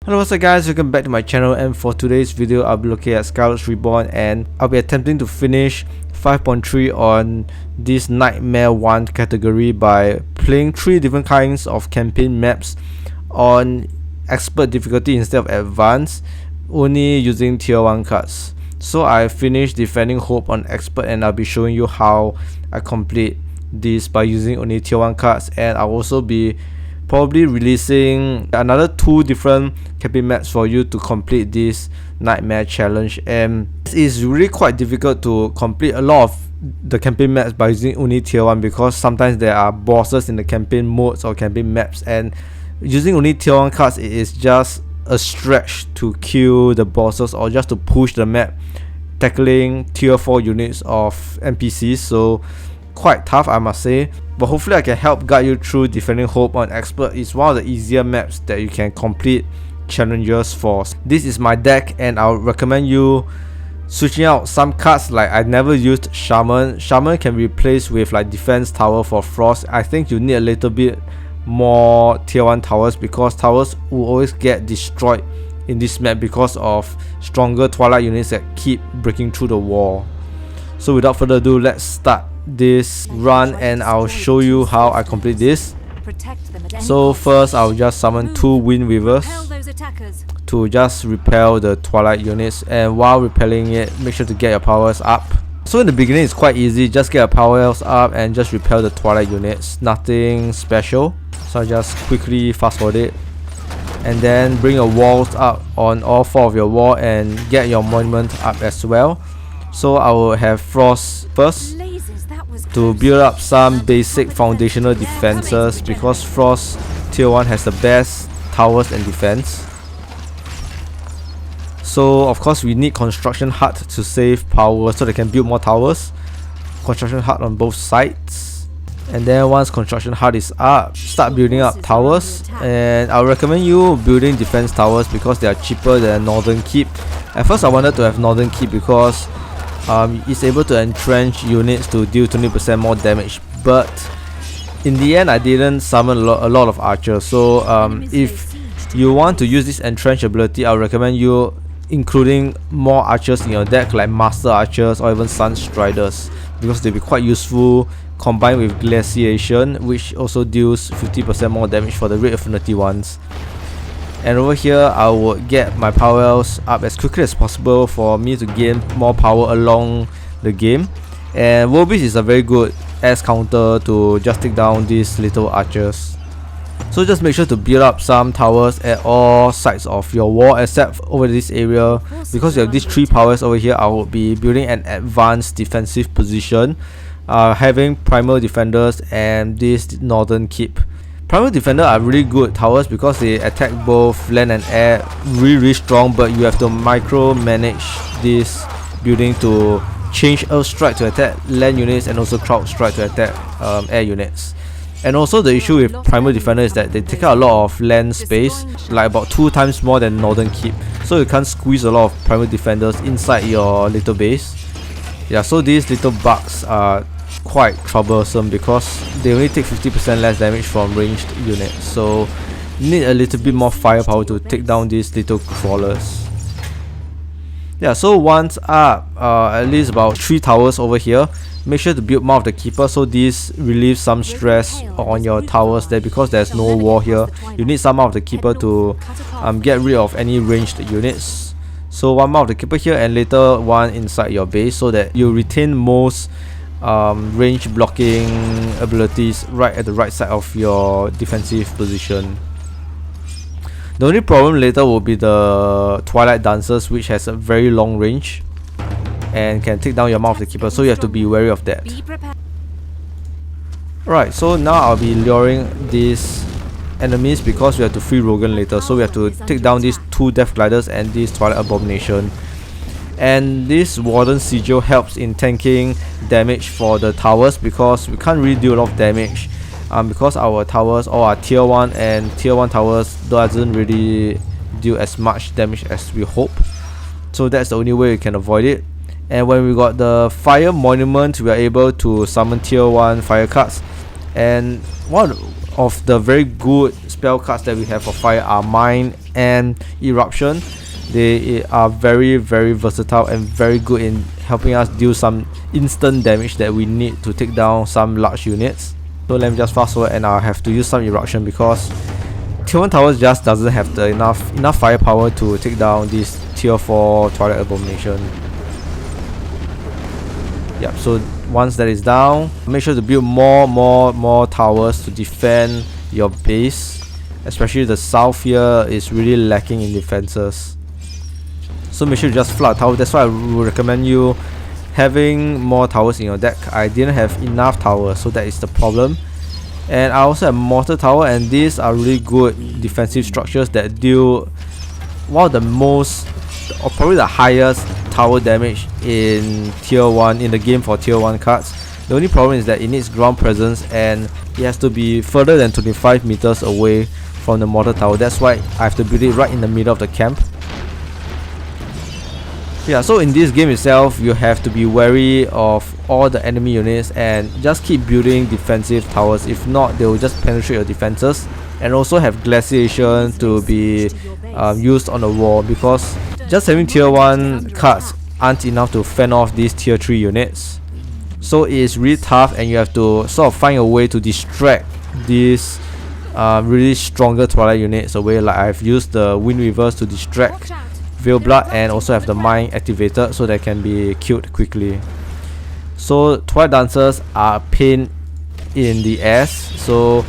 Hello, what's up guys, welcome back to my channel, and for today's video I'll be looking at Skylords Reborn and I'll be attempting to finish 5.3 on this Nightmare 1 category by playing 3 different kinds of campaign maps on expert difficulty instead of advanced, only using tier 1 cards. So I finished Defending Hope on expert and I'll be showing you how I complete this by using only tier 1 cards, and I'll also be probably releasing another 2 different campaign maps for you to complete this nightmare challenge. And it is really quite difficult to complete a lot of the campaign maps by using only tier 1 because sometimes there are bosses in the campaign modes or campaign maps, and using only tier 1 cards, it is just a stretch to kill the bosses or just to push the map tackling tier 4 units of NPCs. So quite tough, I must say, but hopefully I can help guide you through Defending Hope on expert. It's one of the easier maps that you can complete challenges for. This is my deck and I would recommend you switching out some cards. Like I never used Shaman. Shaman can be replaced with like Defense Tower for Frost. I think you need a little bit more tier 1 towers because towers will always get destroyed in this map because of stronger Twilight units that keep breaking through the wall. So without further ado, let's start this run and I'll show you how I complete this. So first I'll just summon 2 Windweavers to just repel the Twilight units, and while repelling it, make sure to get your powers up. So in the beginning it's quite easy, just get your powers up and just repel the Twilight units, nothing special. So I just quickly fast forward it and then bring your walls up on all 4 of your wall and get your monument up as well. So I will have Frost first to build up some basic foundational defenses because Frost tier 1 has the best towers and defense. So of course we need Construction Hut to save power so they can build more towers. Construction Hut on both sides, and then once Construction Hut is up, start building up towers. And I recommend you building defense towers because they are cheaper than Northern Keep. At first I wanted to have Northern Keep because it's able to entrench units to deal 20% more damage, but in the end I didn't summon a lot of archers. So if you want to use this entrench ability, I would recommend you including more archers in your deck, like Master Archers or even Sun Striders, because they'll be quite useful combined with Glaciation, which also deals 50% more damage for the Red Affinity ones. And over here I would get my powers up as quickly as possible for me to gain more power along the game. And Werebeast is a very good S counter to just take down these little archers. So just make sure to build up some towers at all sides of your wall except over this area. Because you have these 3 powers over here, I would be building an advanced defensive position, having Primal Defenders and this Northern Keep. Primal Defender are really good towers because they attack both land and air really strong, but you have to micromanage this building to change Earth Strike to attack land units and also Crowd Strike to attack air units. And also the issue with Primal Defender is that they take out a lot of land space, like about 2 times more than Northern Keep, so you can't squeeze a lot of Primal Defenders inside your little base. Yeah, so these little bugs are quite troublesome because they only take 50% less damage from ranged units, so you need a little bit more firepower to take down these little crawlers. Yeah, so once up, at least about 3 towers over here, make sure to build more of the keeper, so this relieves some stress on your towers there because there's no wall here. You need some more of the keeper to get rid of any ranged units. So 1 more of the keeper here and later 1 inside your base so that you retain most range blocking abilities right at the right side of your defensive position. The only problem later will be the Twilight Dancers, which has a very long range and can take down your mouth of the keeper, so you have to be wary of that. Alright, so now I'll be luring these enemies because we have to free Rogan later, so we have to take down these 2 Death Gliders and this Twilight Abomination. And this Warden Sigil helps in tanking damage for the towers because we can't really do a lot of damage because our towers all are tier 1 and tier 1 towers doesn't really deal as much damage as we hope. So that's the only way we can avoid it. And when we got the Fire Monument, we are able to summon tier 1 fire cards, and one of the very good spell cards that we have for fire are Mine and Eruption. They are very versatile and very good in helping us deal some instant damage that we need to take down some large units. So let me just fast forward, and I'll have to use some Eruption because Tier 1 towers just doesn't have the enough firepower to take down this Tier 4 Twilight Abomination. Yep, so once that is down, make sure to build more towers to defend your base. Especially the south here is really lacking in defenses. So make sure you just flood tower. That's why I would recommend you having more towers in your deck. I didn't have enough towers, so that is the problem. And I also have Mortar Tower, and these are really good defensive structures that deal one of the most, or probably the highest tower damage in tier 1 in the game for tier 1 cards. The only problem is that it needs ground presence and it has to be further than 25 meters away from the Mortar Tower. That's why I have to build it right in the middle of the camp. Yeah, so in this game itself, you have to be wary of all the enemy units and just keep building defensive towers. If not, they will just penetrate your defenses. And also have Glaciation to be used on the wall, because just having tier 1 cards aren't enough to fend off these tier 3 units. So it is really tough, and you have to sort of find a way to distract these really stronger Twilight units away. Like I've used the Windweavers to distract Veil Blood, and also have the Mine activated so they can be killed quickly. So Twilight Dancers are a pain in the ass. So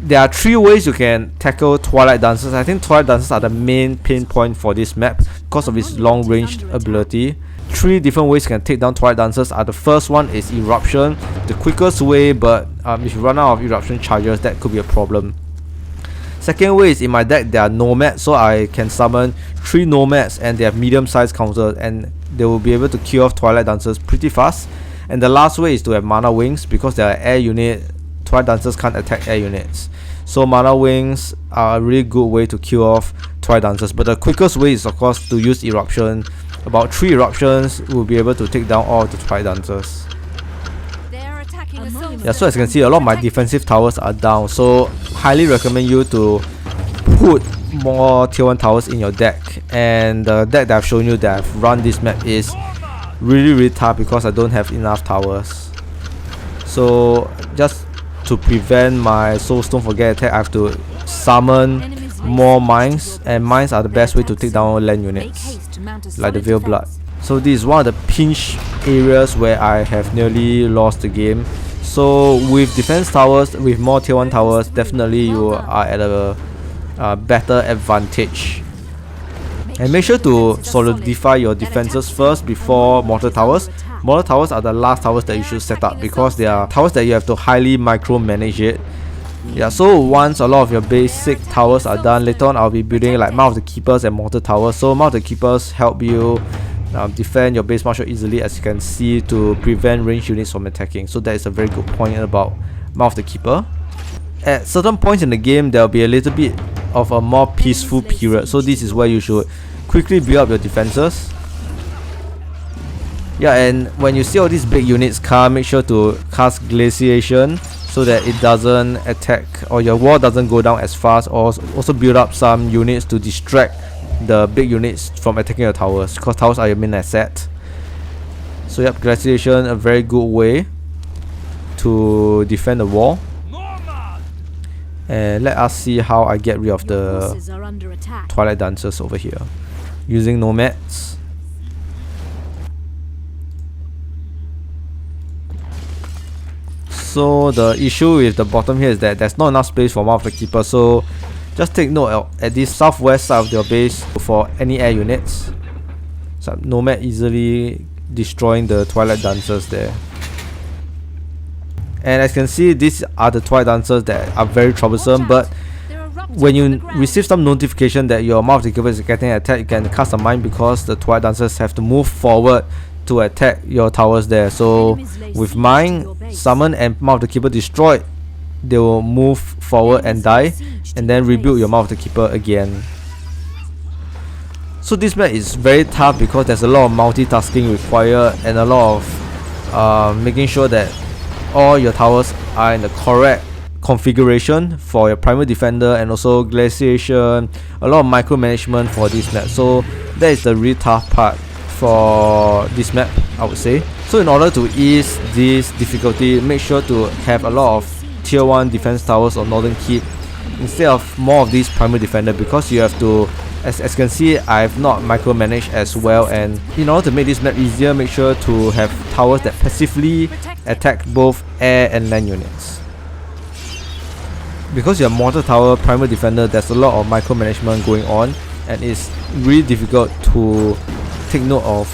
there are 3 ways you can tackle Twilight Dancers. I think Twilight Dancers are the main pain point for this map because of its long range ability. 3 different ways you can take down Twilight Dancers are: the first one is Eruption, the quickest way, but if you run out of Eruption charges, that could be a problem. Second way is, in my deck there are Nomads, so I can summon 3 Nomads and they have medium sized counters, and they will be able to kill off Twilight Dancers pretty fast. And the last way is to have Mana Wings, because they are air unit. Twilight Dancers can't attack air units, so Mana Wings are a really good way to kill off Twilight Dancers. But the quickest way is of course to use Eruption. About 3 Eruptions will be able to take down all of the Twilight Dancers. Yeah, so as you can see, a lot of my defensive towers are down, so highly recommend you to put more tier 1 towers in your deck. And the deck that I've shown you that I've run this map is really tough because I don't have enough towers. So just to prevent my Soulstone Forget attack, I have to summon more mines, and mines are the best way to take down land units like the Veil Blood. So this is one of the pinch areas where I have nearly lost the game. So with defense towers, with more tier 1 towers, definitely you are at a better advantage. And make sure to solidify your defenses first before Mortar Towers. Mortar Towers are the last towers that you should set up, because they are towers that you have to highly micromanage it. Yeah, so once a lot of your basic towers are done, later on I'll be building like Mouth of the Keepers and Mortar Towers. So Mouth of the Keepers help you defend your base much more easily, as you can see, to prevent ranged units from attacking. So that is a very good point about Mouth of the Keeper. At certain points in the game, there will be a little bit of a more peaceful period, so this is where you should quickly build up your defenses. Yeah, and when you see all these big units come, make sure to cast Glaciation so that it doesn't attack, or your wall doesn't go down as fast. Or also build up some units to distract the big units from attacking your towers, because towers are your main asset. So yep, Glaciation, a very good way to defend the wall. And let us see how I get rid of the Twilight Dancers over here using Nomads. So the issue with the bottom here is that there's not enough space for Mouth of the Keeper, so just take note at this southwest side of your base for any air units. So Nomad easily destroying the Twilight Dancers there. And as you can see, these are the Twilight Dancers that are very troublesome, but when you receive some notification that your Mouth of the Keeper is getting attacked, you can cast a mine, because the Twilight Dancers have to move forward to attack your towers there. So with mine, summon, and Mouth of the Keeper destroyed, they will move forward and die, and then rebuild your Mouth of the Keeper again. So this map is very tough because there's a lot of multitasking required, and a lot of making sure that all your towers are in the correct configuration for your Primal Defender and also Glaciation, a lot of micromanagement for this map. So that is the really tough part for this map, I would say. So in order to ease this difficulty, make sure to have a lot of tier 1 defense towers or Northern Keep instead of more of these Primal Defender, because you have to, as you can see, I've not micromanaged as well, and in order to make this map easier, make sure to have towers that passively attack both air and land units. Because you have Mortar Tower, Primal Defender, there's a lot of micromanagement going on, and it's really difficult to take note of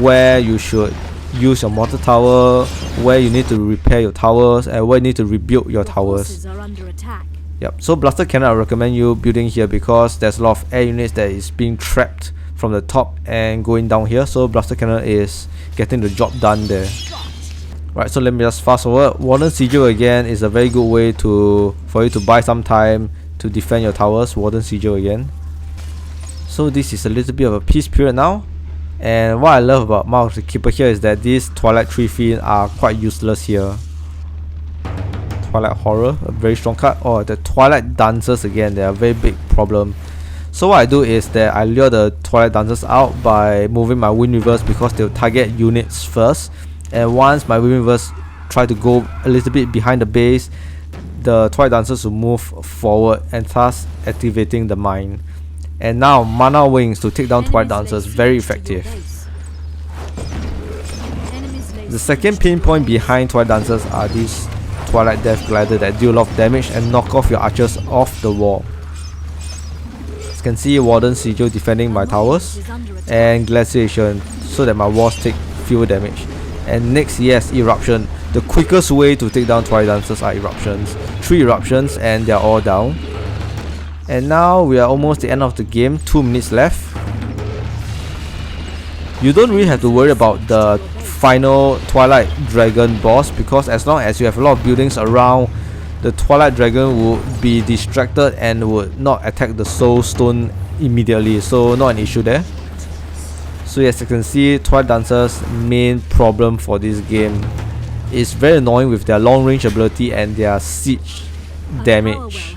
where you should use your Mortar Tower, where you need to repair your towers, and where you need to rebuild your towers. Yep, so Blaster Cannon I recommend you building here because there's a lot of air units that is being trapped from the top and going down here, so Blaster Cannon is getting the job done there. Right, so let me just fast forward. Warden Sigil again is a very good way for you to buy some time to defend your towers. Warden Sigil again. So this is a little bit of a peace period now, and what I love about Mark the Keeper here is that these Twilight Tree Fiend are quite useless here. Twilight Horror, a very strong card, or the Twilight Dancers again, they are a very big problem. So what I do is that I lure the Twilight Dancers out by moving my Windweavers because they'll target units first, and once my Windweavers try to go a little bit behind the base, the Twilight Dancers will move forward and thus activating the mine. And now Mana Wings to take down Twilight Dancers, very effective. The second pinpoint behind Twilight Dancers are these Twilight Death Glider that do a lot of damage and knock off your archers off the wall. As you can see, Warden Sigil defending my towers, and Glaciation so that my walls take fewer damage. And next, yes, Eruption. The quickest way to take down Twilight Dancers are Eruptions. 3 Eruptions and they're all down. And now we are almost the end of the game, 2 minutes left. You don't really have to worry about the final Twilight Dragon boss, because as long as you have a lot of buildings around, the Twilight Dragon would be distracted and would not attack the Soul Stone immediately, so not an issue there. So as you can see, Twilight Dancers' main problem for this game is very annoying with their long range ability and their siege damage.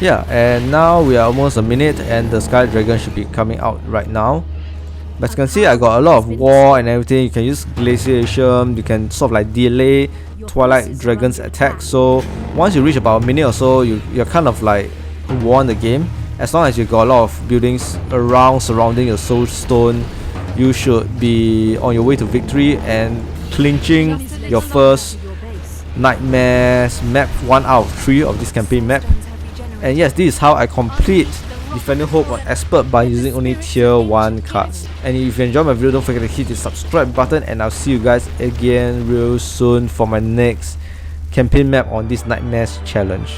Yeah, and now we are almost a minute and the Sky Dragon should be coming out right now. But as you can see, I got a lot of war and everything. You can use Glaciation, you can sort of like delay Twilight Dragon's attack. So once you reach about a minute or so, you're kind of like won the game. As long as you got a lot of buildings around surrounding your Soul Stone, you should be on your way to victory and clinching your first Nightmares map, 1 out of 3 of this campaign map. And yes, this is how I complete Defending Hope on Expert by using only tier 1 cards. And if you enjoyed my video, don't forget to hit the subscribe button, and I'll see you guys again real soon for my next campaign map on this Nightmares challenge.